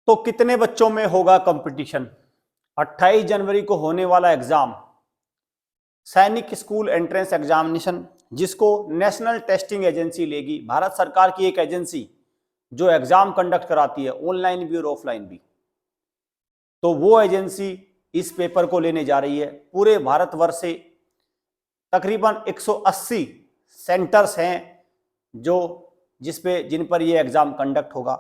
तो कितने बच्चों में होगा कंपटीशन? 28 जनवरी को होने वाला एग्जाम सैनिक स्कूल एंट्रेंस एग्जामिनेशन, जिसको नेशनल टेस्टिंग एजेंसी लेगी, भारत सरकार की एक एजेंसी जो एग्जाम कंडक्ट कराती है ऑनलाइन भी और ऑफलाइन भी। तो वो एजेंसी इस पेपर को लेने जा रही है। पूरे भारतवर्ष से तकरीबन 180 सेंटर्स हैं जो जिन पर ये एग्जाम कंडक्ट होगा।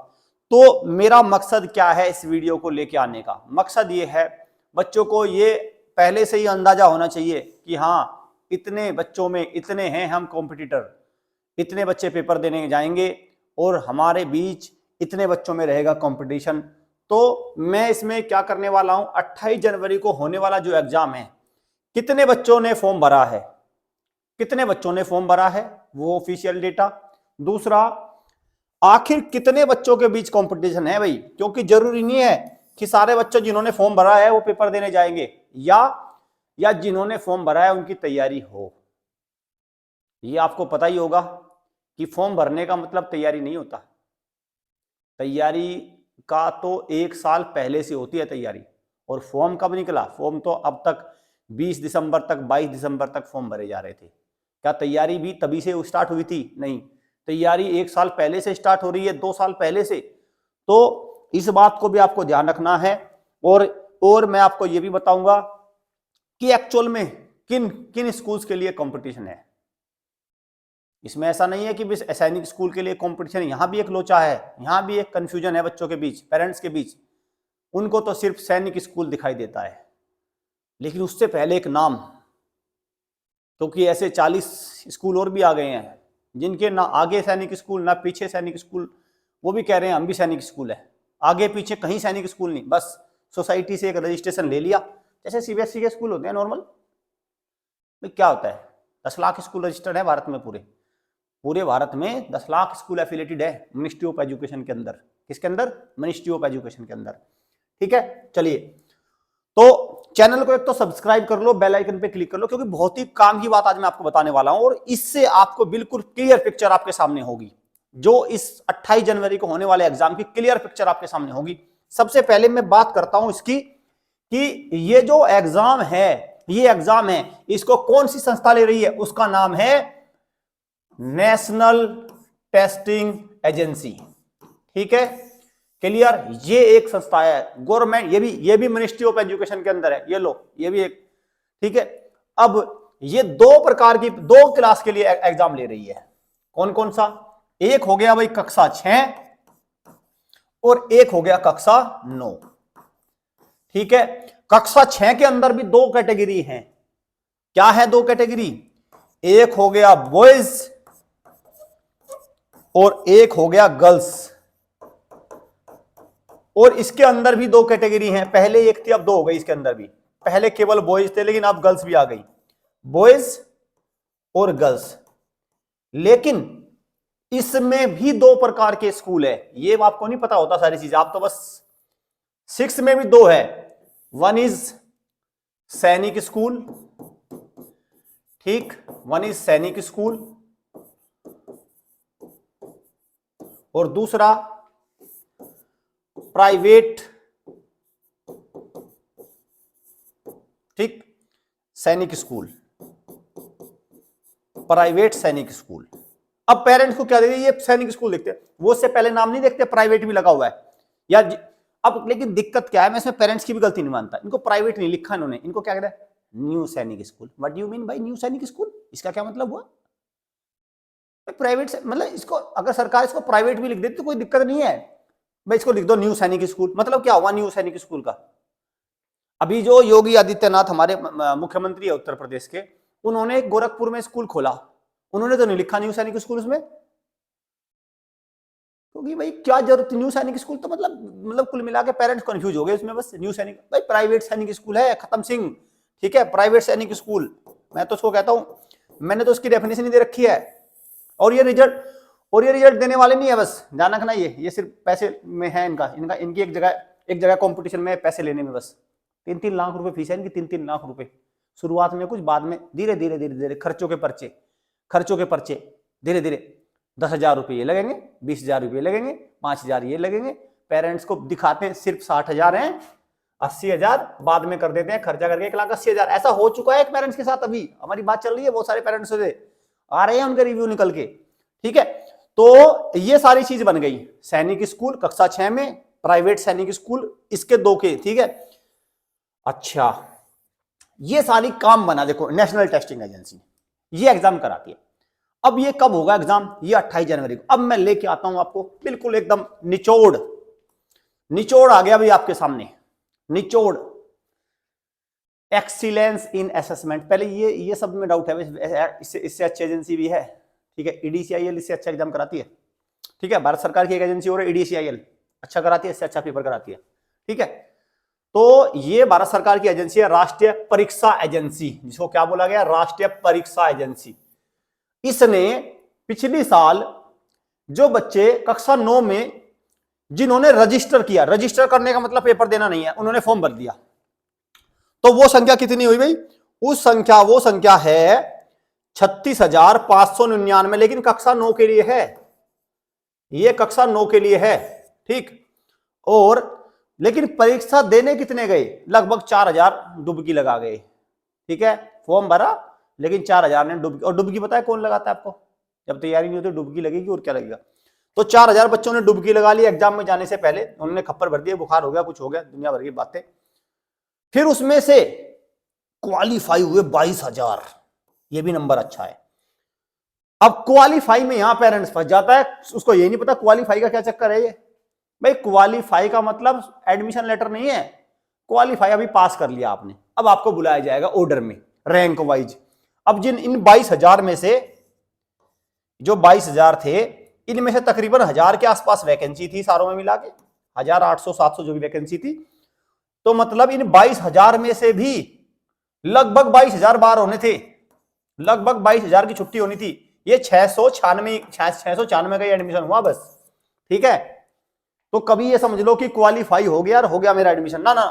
तो मेरा मकसद क्या है इस वीडियो को लेके आने का? मकसद ये है, बच्चों को ये पहले से ही अंदाजा होना चाहिए कि हाँ, इतने बच्चों में इतने हैं हम कॉम्पिटिटर, इतने बच्चे पेपर देने जाएंगे और हमारे बीच इतने बच्चों में रहेगा कंपटीशन। तो मैं इसमें क्या करने वाला हूं, 28 जनवरी को होने वाला जो एग्जाम है, कितने बच्चों ने फॉर्म भरा है, कितने बच्चों ने फॉर्म भरा है वो ऑफिशियल डेटा। दूसरा, आखिर कितने बच्चों के बीच कंपटीशन है भाई, क्योंकि जरूरी नहीं है कि सारे बच्चे जिन्होंने फॉर्म भरा है वो पेपर देने जाएंगे, या जिन्होंने फॉर्म भरा है उनकी तैयारी हो। ये आपको पता ही होगा कि फॉर्म भरने का मतलब तैयारी नहीं होता। तैयारी का तो 1 साल पहले से होती है तैयारी। और फॉर्म कब निकला? फॉर्म तो अब तक 20 दिसंबर तक, 22 दिसंबर तक फॉर्म भरे जा रहे थे। क्या तैयारी भी तभी से स्टार्ट हुई थी? नहीं, तैयारी 1 साल पहले से स्टार्ट हो रही है, 2 साल पहले से। तो इस बात को भी आपको ध्यान रखना है। और मैं आपको यह भी बताऊंगा कि एक्चुअल में किन किन स्कूल्स के लिए कंपटीशन है। इसमें ऐसा नहीं है कि बस सैनिक स्कूल के लिए कंपटीशन, यहां भी एक लोचा है, यहां भी एक कंफ्यूजन है बच्चों के बीच, पेरेंट्स के बीच। उनको तो सिर्फ सैनिक स्कूल दिखाई देता है, लेकिन उससे पहले एक नाम, क्योंकि ऐसे 40 स्कूल और भी आ गए हैं जिनके ना आगे सैनिक स्कूल ना पीछे सैनिक स्कूल। वो भी कह रहे हैं हम भी सैनिक स्कूल है, आगे पीछे कहीं सैनिक स्कूल नहीं, बस सोसाइटी से एक रजिस्ट्रेशन ले लिया, जैसे सीबीएसई के स्कूल होते हैं नॉर्मल। भाई क्या होता है, 10 लाख स्कूल रजिस्टर्ड है भारत में, पूरे भारत में 10 लाख स्कूल एफिलेटेड है मिनिस्ट्री ऑफ एजुकेशन के अंदर। किसके अंदर? मिनिस्ट्री ऑफ एजुकेशन के अंदर। ठीक है, चलिए, तो चैनल को एक तो सब्सक्राइब कर लो, बेल आइकन पे क्लिक कर लो, क्योंकि बहुत ही काम की बात आज मैं आपको बताने वाला हूं और इससे आपको बिल्कुल क्लियर पिक्चर आपके सामने होगी। जो इस 28 जनवरी को होने वाले एग्जाम की क्लियर पिक्चर आपके सामने होगी। सबसे पहले मैं बात करता हूं इसकी कि ये जो एग्जाम है, इसको कौन सी संस्था ले रही है? उसका नाम है नेशनल टेस्टिंग एजेंसी। ठीक है, क्लियर? ये एक संस्था है गवर्नमेंट, ये भी मिनिस्ट्री ऑफ एजुकेशन के अंदर है। ये लो, ये भी एक। ठीक है, अब ये 2 क्लास के लिए एग्जाम ले रही है। कौन कौन सा? एक हो गया भाई कक्षा 6 और एक हो गया कक्षा 9। ठीक है, कक्षा 6 के अंदर भी 2 कैटेगरी हैं। क्या है 2 कैटेगरी? एक हो गया बॉयज और एक हो गया गर्ल्स। और इसके अंदर भी 2 कैटेगरी हैं। पहले एक थी, अब 2 हो गई इसके अंदर भी। पहले केवल बॉयज थे, लेकिन अब गर्ल्स भी आ गई, बॉयज और गर्ल्स। लेकिन इसमें भी 2 प्रकार के स्कूल है। ये आपको नहीं पता होता सारी चीजें, आप तो बस 6 में भी 2 है। 1 इज सैनिक स्कूल, ठीक, 1 इज सैनिक स्कूल, और दूसरा प्राइवेट, ठीक, सैनिक स्कूल, प्राइवेट सैनिक स्कूल। अब पेरेंट्स को क्या देखते, ये सैनिक स्कूल देखते हैं, वो उससे पहले नाम नहीं देखते प्राइवेट भी लगा हुआ है या अब। लेकिन दिक्कत क्या है, मैं इसमें पेरेंट्स की भी गलती नहीं मानता। इनको प्राइवेट नहीं लिखा इन्होंने, इनको क्या कहता है? न्यू सैनिक school. What do you mean by new सैनिक स्कूल? इसका क्या मतलब हुआ? प्राइवेट से मतलब इसको, अगर सरकार इसको प्राइवेट भी लिख देती तो कोई दिक्कत नहीं है भाई, इसको लिख दो न्यू सैनिक स्कूल। मतलब क्या हुआ न्यू सैनिक स्कूल का? अभी जो योगी आदित्यनाथ हमारे मुख्यमंत्री है उत्तर प्रदेश के, उन्होंने गोरखपुर में स्कूल खोला, उन्होंने तो नहीं लिखा न्यू सैनिक स्कूल उसमें, क्योंकि भाई क्या जरूरत न्यू सैनिक स्कूल? तो मतलब कुल मिला के पेरेंट्स कंफ्यूज हो गए उसमें। बस न्यू सैनिक, भाई प्राइवेट सैनिक स्कूल है, खत्म सिंह। ठीक है, प्राइवेट सैनिक स्कूल, मैं तो उसको कहता हूं, मैंने तो उसकी डेफिनेशन ही दे रखी है। और ये रिजल्ट देने वाले नहीं है, बस ध्यान रखना, ये सिर्फ पैसे में है इनकी एक जगह कंपटीशन में पैसे लेने में। बस 3-3 लाख रुपए फीस है इनकी, 3-3 लाख रुपए। शुरुआत में कुछ, बाद में धीरे धीरे खर्चों के पर्चे धीरे धीरे 10,000 रुपये ये लगेंगे, 20,000 रुपये लगेंगे, 5,000 ये लगेंगे, पेरेंट्स को दिखाते हैं सिर्फ 60,000 हैं, 80,000 बाद में कर देते हैं खर्चा करके 1,80,000। ऐसा हो चुका है एक पेरेंट्स के साथ, अभी हमारी बात चल रही है, बहुत सारे पेरेंट्स से आ रहे हैं उनके रिव्यू निकल के। ठीक है, तो ये सारी चीज बन गई। सैनिक स्कूल कक्षा 6 में, प्राइवेट सैनिक स्कूल इसके 2 के। ठीक है, अच्छा ये सारी काम बना। देखो नेशनल टेस्टिंग एजेंसी ये एग्जाम कराती है। अब ये कब होगा एग्जाम? ये 28 जनवरी को। अब मैं लेके आता हूं आपको बिल्कुल एकदम निचोड़ आ गया भाई आपके सामने, निचोड़। एक्सीलेंस इन असेसमेंट, पहले ये सब में डाउट है, इससे अच्छी एजेंसी भी है। ठीक है, ईडीसीआईएल इससे अच्छा एग्जाम कराती है। ठीक है, भारत सरकार की एक एजेंसी और ईडीसीआईएल अच्छा कराती है, इससे अच्छा पेपर कराती है। ठीक है, तो ये भारत सरकार की एजेंसी है, राष्ट्रीय परीक्षा एजेंसी, जिसको क्या बोला गया? राष्ट्रीय परीक्षा एजेंसी। इसने पिछली साल जो बच्चे कक्षा 9 में जिन्होंने रजिस्टर किया, रजिस्टर करने का मतलब पेपर देना नहीं है, उन्होंने फॉर्म भर दिया, तो वो संख्या कितनी हुई भाई? वो संख्या है 36,599, लेकिन कक्षा 9 के लिए है, ये कक्षा 9 के लिए है। ठीक, और लेकिन परीक्षा देने कितने गए? लगभग 4,000 डुबकी लगा गए। ठीक है, फॉर्म भरा लेकिन 4,000 ने डुबकी, और डुबकी पता है कौन लगाता है आपको? जब तैयारी नहीं होती डुबकी लगेगी, और क्या लगेगा? तो 4,000 बच्चों ने डुबकी लगा ली एग्जाम में जाने से पहले, उन्होंने खप्पर भर दिए, बुखार हो गया, कुछ हो गया, दुनिया भर की बातें। फिर उसमें से क्वालिफाई हुए 22,000, ये भी नंबर अच्छा है। अब क्वालिफाई में यहां पेरेंट्स फंस जाता है, उसको ये नहीं पता क्वालिफाई का क्या चक्कर है। ये भाई क्वालिफाई का मतलब एडमिशन लेटर नहीं है, क्वालिफाई अभी पास कर लिया आपने, अब आपको बुलाया जाएगा ऑर्डर में रैंक वाइज। अब इन 22,000 में से, जो 22,000 थे, इनमें से तकरीबन 1,000 के आसपास वैकेंसी थी, सारों में मिला के 1,800-700 जो भी वैकेंसी थी। तो मतलब इन 22,000 में से भी लगभग 22,000 बार होने थे, लगभग 22,000 की छुट्टी होनी थी। ये 696 का एडमिशन हुआ बस। ठीक है, तो कभी ये समझ लो कि क्वालिफाई हो गया और हो गया मेरा एडमिशन, ना ना,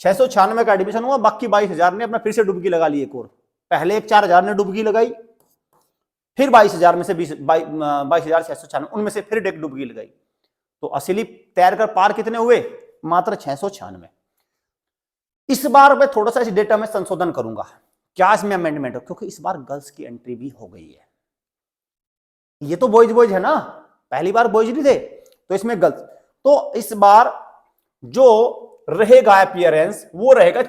696 का एडमिशन हुआ, बाकी 22,000 ने अपना फिर से डुबकी लगा ली एक और। पहले एक 4,000 ने डुबकी लगाई, फिर 22,000 में से 22,696, उनमें से फिर एक डुबकी लगाई, तो असली तैर कर पार कितने हुए? मात्र 696। इस बार मैं थोड़ा सा इस डेटा में संशोधन करूंगा। क्या इसमें अमेंडमेंट हो? क्योंकि इस बार गर्ल्स की एंट्री भी हो गई है। ये तो बॉयज है ना, पहली बार बॉयज नहीं थे, तो इसमें गर्ल्स। तो इस बार जो रहेगा अपीयरेंस वो रहेगा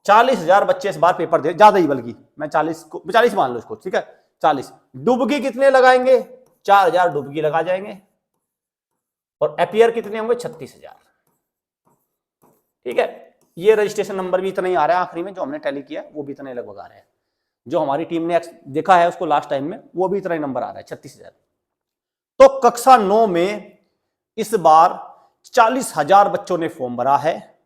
40,000 बच्चे इस बार पेपर दे, ज्यादा ही, बल्कि मैं 40 मान लो इसको। ठीक है, 40। डुबकी कितने लगाएंगे? 4,000 डुबकी लगा जाएंगे, और अपीयर कितने होंगे? 36,000। ठीक है, ये रजिस्ट्रेशन नंबर भी इतना ही आ रहा है आखिरी में, जो हमने टैली किया वो भी इतना ही लगभग आ रहा है, जो हमारी टीम ने देखा है उसको लास्ट टाइम में, वो भी इतना ही नंबर आ रहा है, 36,000। तो कक्षा 9 में इस बार 40,000 बच्चों ने फॉर्म भरा है।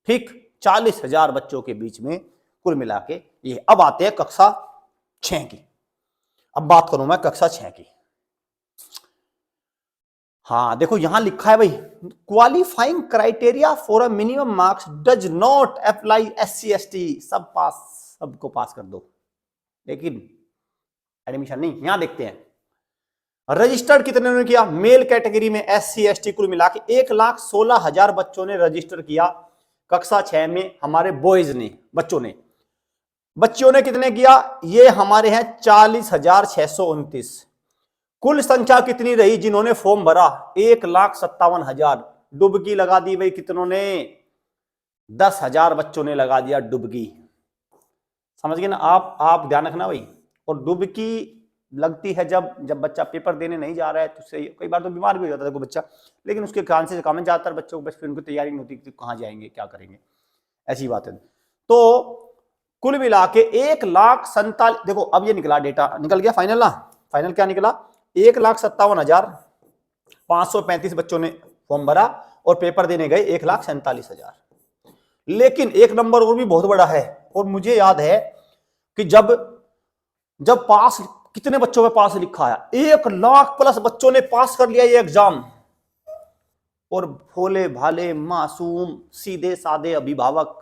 ठीक, 40,000 बच्चों के बीच में कुल मिला के ये। अब आते हैं कक्षा 6 की। अब बात करूं मैं कक्षा 6 की। हाँ देखो यहां लिखा है भाई, qualifying criteria for a minimum marks does not apply SC ST, सब पास, सबको पास कर दो, लेकिन एडमिशन नहीं। यहां देखते हैं रजिस्टर्ड कितने ने किया। मेल कैटेगरी में SC ST कुल मिला के 1,16,000 बच्चों ने रजिस्टर किया कक्षा 6 में, हमारे बॉयज ने, बच्चों ने कितने किया? ये हमारे हैं 40,629। कुल संख्या कितनी रही जिन्होंने फॉर्म भरा? 1,57,000। डुबकी लगा दी भाई कितनों ने? 10,000 बच्चों ने लगा दिया डुबकी। समझ गए ना आप ध्यान रखना भाई। और डुबकी लगती है जब बच्चा पेपर देने नहीं जा रहा है, तो सही, कई बार तो बीमार भी हो जाता है बच्चा, लेकिन उसके चांसेस कम है। ज्यादातर बच्चों को बस फिर उनकी तैयारी नहीं होती कि कहाँ जाएंगे, क्या करेंगे, ऐसी बात है। तो कुल मिला के 1,47,000, देखो अब ये निकला डेटा, निकल गया फाइनल ना, फाइनल क्या निकला? 1,57,535 बच्चों ने फॉर्म भरा और पेपर देने गए 1,47,000। लेकिन एक नंबर और भी बहुत बड़ा है, और मुझे याद है कि जब पास, कितने बच्चों में पास लिखा है? 1,00,000 प्लस बच्चों ने पास कर लिया ये एग्जाम। और भोले भाले मासूम सीधे साधे अभिभावक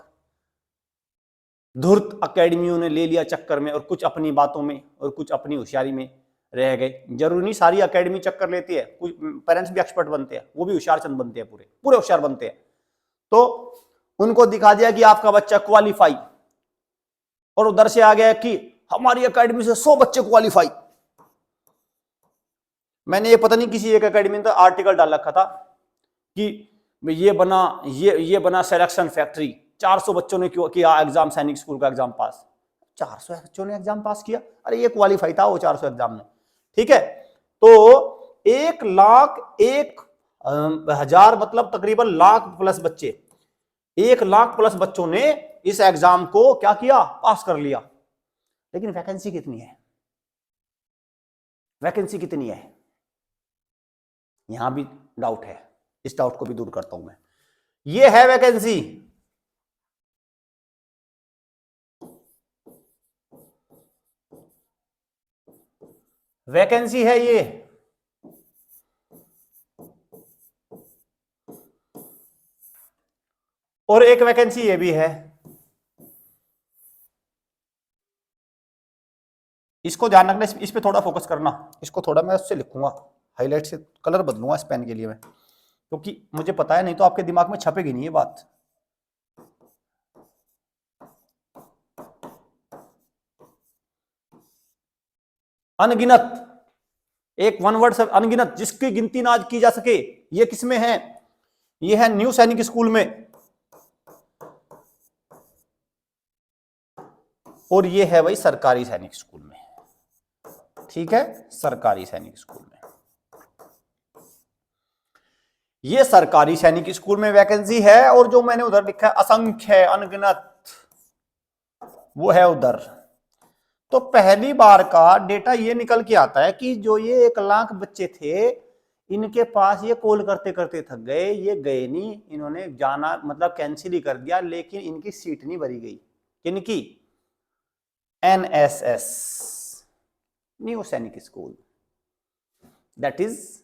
धूर्त अकेडमियों ने ले लिया चक्कर में, और कुछ अपनी बातों में और कुछ अपनी होशियारी में रह गए। जरूरी नहीं सारी एकेडमी चक्कर लेती है, कुछ पेरेंट्स भी एक्सपर्ट बनते हैं, वो भी होशियार चंद बनते हैं, पूरे पूरे होशियार बनते हैं। तो उनको दिखा दिया कि आपका बच्चा क्वालिफाई, और उधर से आ गया कि हमारी एकेडमी से 100 बच्चे क्वालिफाई। मैंने ये पता नहीं किसी एक एकेडमी में आर्टिकल डाल रखा था कि ये बना सिलेक्शन फैक्ट्री, 400 बच्चों ने क्यों किया एग्जाम, सैनिक स्कूल का एग्जाम पास। 400 बच्चों ने एग्जाम पास किया, अरे ये क्वालिफाई था वो 400 एग्जाम में, ठीक है। तो 1,01,000 मतलब तकरीबन लाख प्लस बच्चे, 1,00,000 प्लस बच्चों ने इस एग्जाम को क्या किया, पास कर लिया। लेकिन वैकेंसी कितनी है, वैकेंसी कितनी है, यहां भी डाउट है, इस डाउट को भी दूर करता हूं मैं। ये है वैकेंसी, वैकेंसी है ये, और एक वैकेंसी ये भी है। इसको ध्यान रखना, इस पे थोड़ा फोकस करना, इसको थोड़ा मैं उससे लिखूंगा, हाईलाइट से कलर बदलूंगा इस पेन के लिए मैं, क्योंकि मुझे पता है नहीं तो आपके दिमाग में छपेगी नहीं ये बात। अनगिनत, एक वन वर्ड से अनगिनत, जिसकी गिनती ना की जा सके, ये किसमें है, ये है न्यू सैनिक स्कूल में, और ये है भाई सरकारी सैनिक स्कूल में, ठीक है, सरकारी सैनिक स्कूल में। ये सरकारी सैनिक स्कूल में वैकेंसी है, और जो मैंने उधर लिखा है असंख्य अनगिनत, वो है उधर। तो पहली बार का डेटा ये निकल के आता है कि जो ये 1,00,000 बच्चे थे, इनके पास ये कॉल करते करते थक गए, ये गए नहीं, इन्होंने जाना मतलब कैंसिल ही कर दिया, लेकिन इनकी सीट नहीं भरी गई। किनकी, NSS न्यू सैनिक school, that is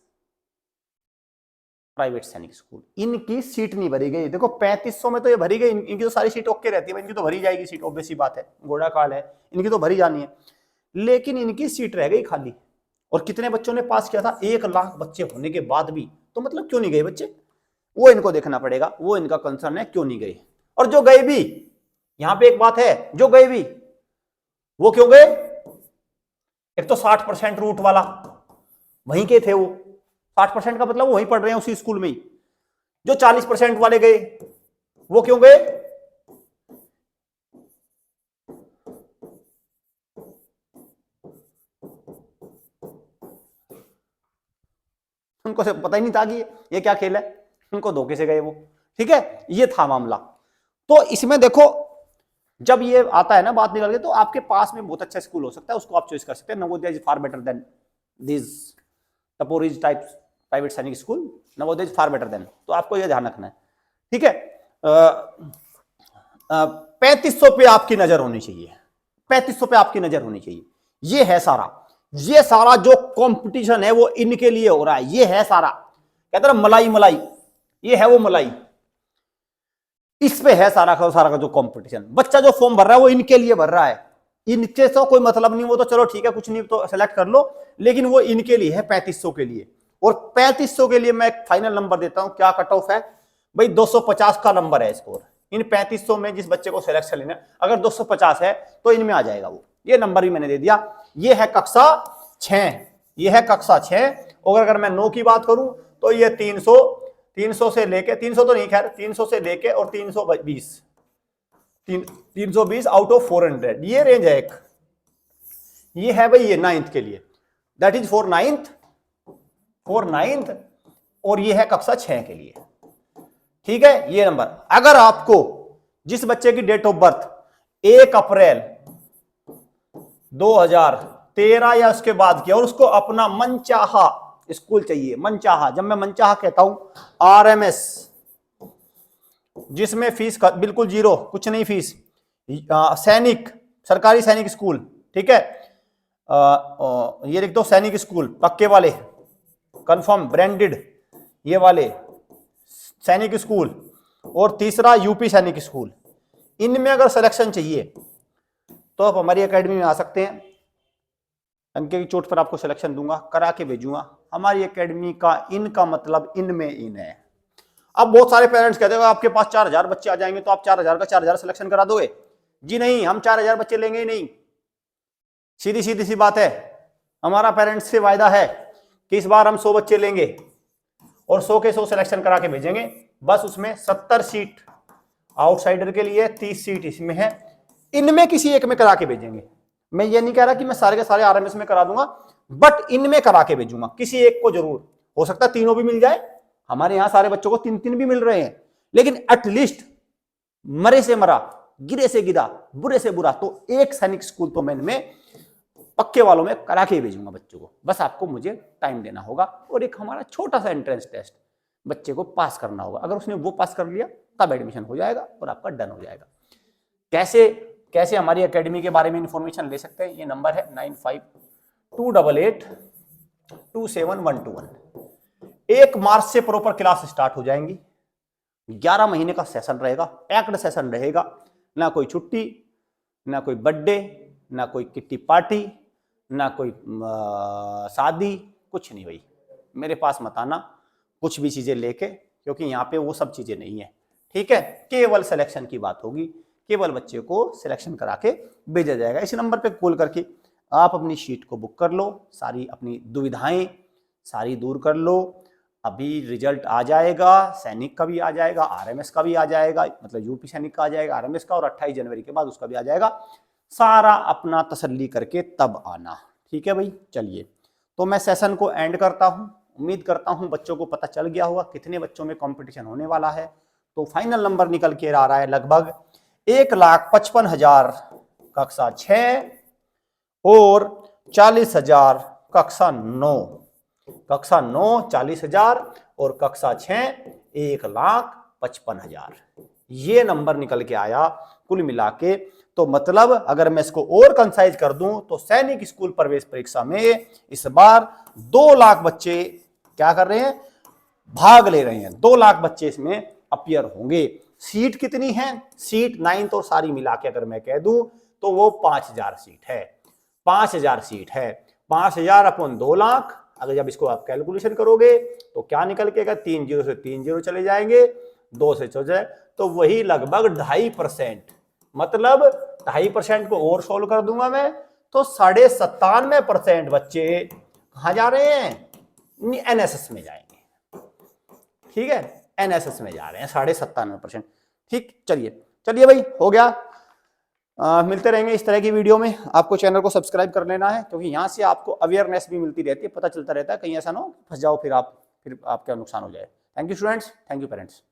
private Sainik school, इनकी सीट नहीं भरी गई। देखो 3500 में तो ये भरी गई, इनकी तो सारी सीट ओके रहती है, इनकी तो भरी जाएगी सीट, ऑब्वियस सी बात है, घोड़ा काल है, इनकी तो भरी जानी है, लेकिन इनकी सीट रह गई खाली। और कितने बच्चों ने पास किया था, 1,00,000 बच्चे होने के बाद भी, तो मतलब क्यों नहीं गए बच्चे, वो इनको देखना पड़ेगा, वो इनका कंसर्न है, क्यों नहीं गए। और जो गए भी, यहां पे एक बात है, जो गए भी वो क्यों गए, एक तो 60% रूट वाला वहीं के थे, वो 60% का मतलब वो वहीं पढ़ रहे हैं उसी स्कूल में ही। जो 40% वाले गए वो क्यों गए, उनको से पता ही नहीं था कि ये क्या खेल है, उनको धोखे से गए वो, ठीक है, ये था मामला। तो इसमें देखो जब ये आता है ना बात निकल के, तो आपके पास में बहुत अच्छा स्कूल हो सकता है, उसको आप चॉइस कर सकते हैं। Navodaya is far better than this टपोरीज type private Sainik school, Navodaya is far better than, तो आपको ये ध्यान रखना है, ठीक है। 3500 पे आपकी नजर होनी चाहिए, 3500 पे आपकी नजर होनी चाहिए। ये है सारा, ये सारा जो कंपटीशन है वो इनके लिए हो रहा है, ये है सारा, कहते हैं मलाई मलाई, ये है वो मलाई, इस पे है सारा का जो कंपटीशन। बच्चा जो फॉर्म भर रहा है वो इनके लिए भर रहा है, इनके से कोई मतलब नहीं, वो तो चलो ठीक है कुछ नहीं तो सेलेक्ट कर लो, लेकिन वो इनके लिए है, 3500 के लिए। और 3500 के लिए मैं एक फाइनल नंबर देता हूं, क्या कट ऑफ है भाई, 250 का नंबर है स्कोर। इन 3500 में जिस बच्चे को सिलेक्शन लेना, अगर 250 है तो इनमें आ जाएगा वो, ये नंबर भी मैंने दे दिया। ये है कक्षा 6, ये है कक्षा 6। और अगर मैं 9 की बात करूं तो ये 300 से लेके, 300 तो नहीं खैर, 300 से लेके और 320 आउट ऑफ 400, ये रेंज है एक। ये है भाई ये 9th के लिए, दैट इज फॉर 9th, और ये है कक्षा 6 के लिए, ठीक है। ये नंबर, अगर आपको जिस बच्चे की डेट ऑफ बर्थ 1 अप्रैल 2013 या उसके बाद किया, और उसको अपना मनचाहा स्कूल चाहिए, मनचाहा, जब मैं मनचाहा कहता हूं RMS, जिसमें फीस बिल्कुल 0, कुछ नहीं फीस, सैनिक, सरकारी सैनिक स्कूल, ठीक है। ये लिख दो सैनिक स्कूल, पक्के वाले, कंफर्म ब्रांडेड, ये वाले सैनिक स्कूल, और तीसरा यूपी सैनिक स्कूल। इनमें अगर सिलेक्शन चाहिए तो आप हमारी एकेडमी में आ सकते हैं। डंके की चोट पर आपको सिलेक्शन दूंगा, करा के भेजूंगा। हमारी एकेडमी का इन का मतलब इन में इन है। अब बहुत सारे पेरेंट्स कहते हैं आपके पास 4000 बच्चे आ जाएंगे तो आप 4000 का 4000 सिलेक्शन करा दोगे? जी नहीं, हम 4000 बच्चे लेंगे ही नहीं। सीधी सीधी सी बात है, हमारा पेरेंट्स से वायदा है कि इस बार हम 100 बच्चे लेंगे और 100 के 100 सिलेक्शन करा के भेजेंगे। बस उसमें 70 सीट आउटसाइडर के लिए, 30 सीट इसमें है, इनमें किसी एक में करा के भेजेंगे। मैं ये नहीं कह रहा कि मैं सारे के सारे आरएमएस में करा दूंगा, बट इनमें करा के भेजूंगा, किसी एक को जरूर। हो सकता है तीनों भी मिल जाए, हमारे यहां सारे बच्चों को 3-3 भी मिल रहे हैं, लेकिन एटलीस्ट मरे से मरा, गिरे से गिरा, बुरे से बुरा तो एक सैनिक स्कूल तो मैं इनमें पक्के वालों में करा के भेजूंगा बच्चों को। बस आपको मुझे टाइम देना होगा और एक हमारा छोटा सा एंट्रेंस टेस्ट बच्चे को पास करना होगा। अगर उसने वो पास कर लिया तब एडमिशन हो जाएगा और आपका डन हो जाएगा। कैसे कैसे हमारी एकेडमी के बारे में इंफॉर्मेशन ले सकते हैं? ये नंबर है 9528827121। 1 मार्च से प्रॉपर क्लास स्टार्ट हो जाएंगी। 11 महीने का सेशन रहेगा, पैक्ड सेशन रहेगा, ना कोई छुट्टी, ना कोई बर्थडे, ना कोई किट्टी पार्टी, ना कोई शादी, कुछ नहीं भाई। मेरे पास मत आना कुछ भी चीजें लेके, क्योंकि यहाँ पे वो सब चीजें नहीं है। ठीक है, केवल सिलेक्शन की बात होगी, केवल बच्चे को सिलेक्शन करा के भेजा जाएगा। इस नंबर पे कॉल करके आप अपनी शीट को बुक कर लो, सारी अपनी दुविधाएं सारी दूर कर लो। अभी रिजल्ट आ जाएगा, सैनिक का भी आ जाएगा, आरएमएस का भी आ जाएगा, मतलब यूपी सैनिक का आ जाएगा, आरएमएस का, और 28 जनवरी के बाद उसका भी आ जाएगा। सारा अपना तसल्ली करके तब आना। ठीक है भाई, चलिए तो मैं सेशन को एंड करता हूँ। उम्मीद करता हूँ बच्चों को पता चल गया होगा कितने बच्चों में कंपटीशन होने वाला है। तो फाइनल नंबर निकल के आ रहा है लगभग 1,55,000 कक्षा 6 और 40,000 कक्षा 9। कक्षा 9 40,000 और कक्षा 6 1,55,000। ये नंबर निकल के आया कुल मिला के। तो मतलब अगर मैं इसको और कंसाइज कर दूं तो सैनिक स्कूल प्रवेश परीक्षा में इस बार 2 लाख बच्चे क्या कर रहे हैं, भाग ले रहे हैं। 2 लाख बच्चे इसमें अपीयर होंगे। सीट कितनी है? सीट 9th और सारी मिला के अगर मैं कह दूं तो वो 5,000 सीट है। 5,000 सीट है। 5,000 अपन 2 लाख, अगर जब इसको आप कैलकुलेशन करोगे तो क्या निकल के 3 0 से 3 0 चले जाएंगे, 2 से चले जाए तो वही लगभग 2.5%, मतलब 2.5% को और सोल्व कर दूंगा मैं तो 97.5% बच्चे कहां जा रहे हैं? एनएसएस में जाएंगे। ठीक है, एनएसएस में जा रहे हैं 97.5%। ठीक, चलिए भाई, हो गया। मिलते रहेंगे इस तरह की वीडियो में। आपको चैनल को सब्सक्राइब कर लेना है, क्योंकि यहाँ से आपको अवेयरनेस भी मिलती रहती है, पता चलता रहता है, कहीं ऐसा ना हो फंस जाओ फिर आपका नुकसान हो जाए। Thank you students, thank you parents.